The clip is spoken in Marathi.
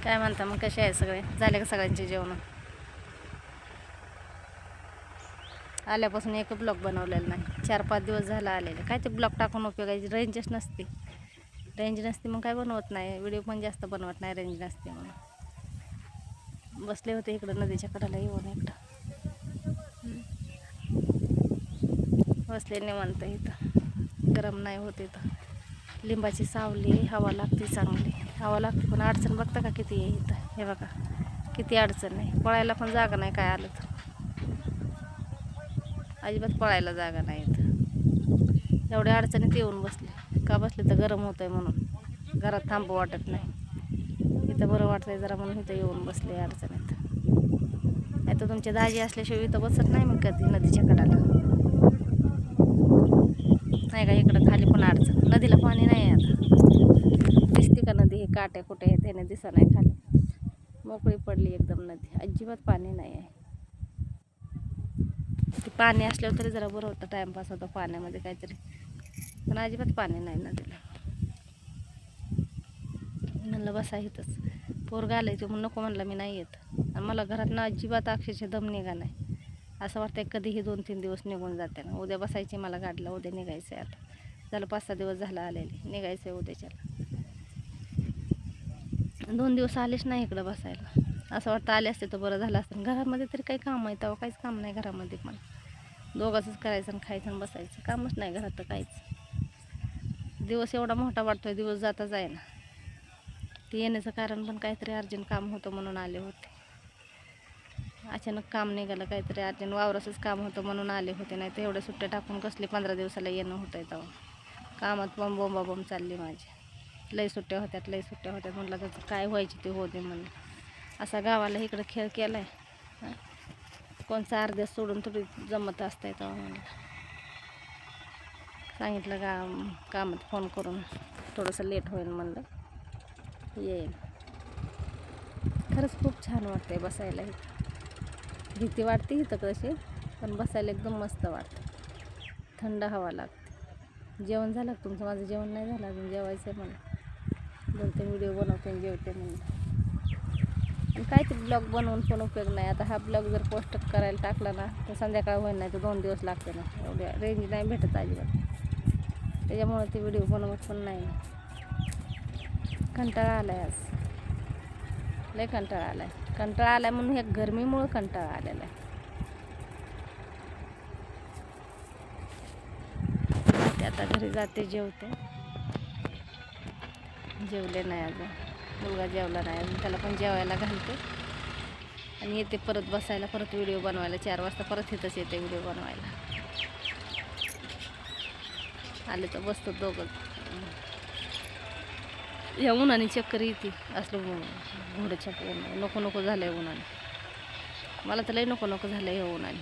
काय म्हणता मग, कसे आहे सगळे? झाले का सगळ्यांचे जेवण? आल्यापासून एक ब्लॉग बनवलेला नाही, 4-5 दिवस झाला आलेले. काय ते ब्लॉग टाकून उपयोगायची, रेंजच नसते. रेंज नसते मग काय बनवत नाही, व्हिडिओ पण जास्त बनवत नाही रेंज नसते म्हणून. बसले होते इकडं नदीच्या कडाला येऊन, इकडं बसले निवांत. इथं गरम नाही होत, इथं लिंबाची सावली, हवा लागते चांगली, हवा लागते. पण अडचण बघता का किती आहे इथं? हे बघा किती अडचण आहे, पळायला पण जागा नाही. काय आलं तर अजिबात पळायला जागा नाही इथं. एवढ्या अडचणीत येऊन बसले. का बसले तर गरम होत आहे म्हणून, घरात थांबू वाटत नाही. इथं बरं वाटतंय जरा म्हणून इथं येऊन बसले अडचणीत. नाही तर तुमच्या दाजी असल्याशिवाय इथं बसत नाही मी कधी नदीच्या कडाला. नाही का इकडं खाली पण अडचण, नदीला पाणी नाही आता. दिसते का नदी? हे काटे कुठे आहे त्याने दिसत नाही. खाली मोकळी पडली एकदम नदी, अजिबात पाणी नाही आहे. ते पाणी असल्यावर तरी जरा बरं होतं, टाइमपास होतं पाण्यामध्ये काहीतरी. पण अजिबात पाणी नाही नदीला. म्हणलं बसा इथंच. पोरगा आलं ते म्हणून नको म्हणलं, मी नाही येत. आणि मला घरात ना अजिबात अक्षरशः दम निघा नाही. असं वाटतंय कधीही 2-3 दिवस निघून जाते ना. उद्या बसायची मला गाडीला, उद्या निघायचं आहे. आता झालं 5-6 दिवस झालं आलेले, निघायचं आहे उद्याच्याला. 2 दिवस आलेच नाही इकडं बसायला. असं वाटतं आले असते तर बरं झालं असतं. घरामध्ये तरी काही काम आहे तेव्हा? काहीच काम नाही घरामध्ये. पण दोघांचंच करायचं आणि खायचं आणि बसायचं, कामच नाही घरात तर काहीच. दिवस एवढा मोठा वाटतोय, दिवस जाताच आहे ना. ते येण्याचं कारण पण काहीतरी अर्जंट काम होतं म्हणून आले होते. अचानक काम निघालं काहीतरी अर्जंट, वावराचंच काम होतं म्हणून आले होते. नाही तर एवढ्या सुट्ट्या टाकून कसले 15 दिवसाला येणं होतं आहे तेव्हा. कामात पण बोंबाबोंब चालली माझी. लई सुट्ट्या होत्यात, लई सुट्ट्या होत्यात. म्हटलं तर काय व्हायची ते होते म्हणून. असा गावाला इकडं खेळ केला आहे. कोणचं अर्ध्या सोडून थोडी जमत असतंय तेव्हा. म्हणलं सांगितलं कामात फोन करून थोडंसं लेट होईल म्हणलं येईल. खरंच खूप छान वाटतंय बसायला इथं. भीती वाटते इथं कशी, पण बसायला एकदम मस्त वाटतं. थंड हवा लागते. जेवण झालं का तुमचं? माझं जेवण नाही झालं अजून, जेवायचं आहे मला. 2-3 व्हिडिओ बनवते आणि जेवते म्हणून. आणि काय ते ब्लॉग बनवून पण उपयोग नाही. आता हा ब्लॉग जर पोस्ट करायला टाकला ना तर संध्याकाळ होईल, नाही तर 2 दिवस लागते ना. एवढ्या रेंज नाही भेटत अजिबात, त्याच्यामुळे ते व्हिडिओ बनवत पण नाही. कंटाळा आला आहे आज, लय कंटाळा आला आहे. कंटाळा आला आहे म्हणून ह्या गरमीमुळं कंटाळा आलेला आहे. ते आता घरी जाते, जेवते. जेवले नाही अजून, मुलगा जेवला नाही अजून, त्याला पण जेवायला घालते. आणि येते परत बसायला, परत व्हिडिओ बनवायला. 4 वाजता परत इथंच येते व्हिडिओ बनवायला. आले तर बसतो दोघं. या उन्हाने चक्कर येते, असलं घोडं नको नको झालं आहे उन्हाने. मला तर लई नको नको झालं आहे ह्या उन्हाने.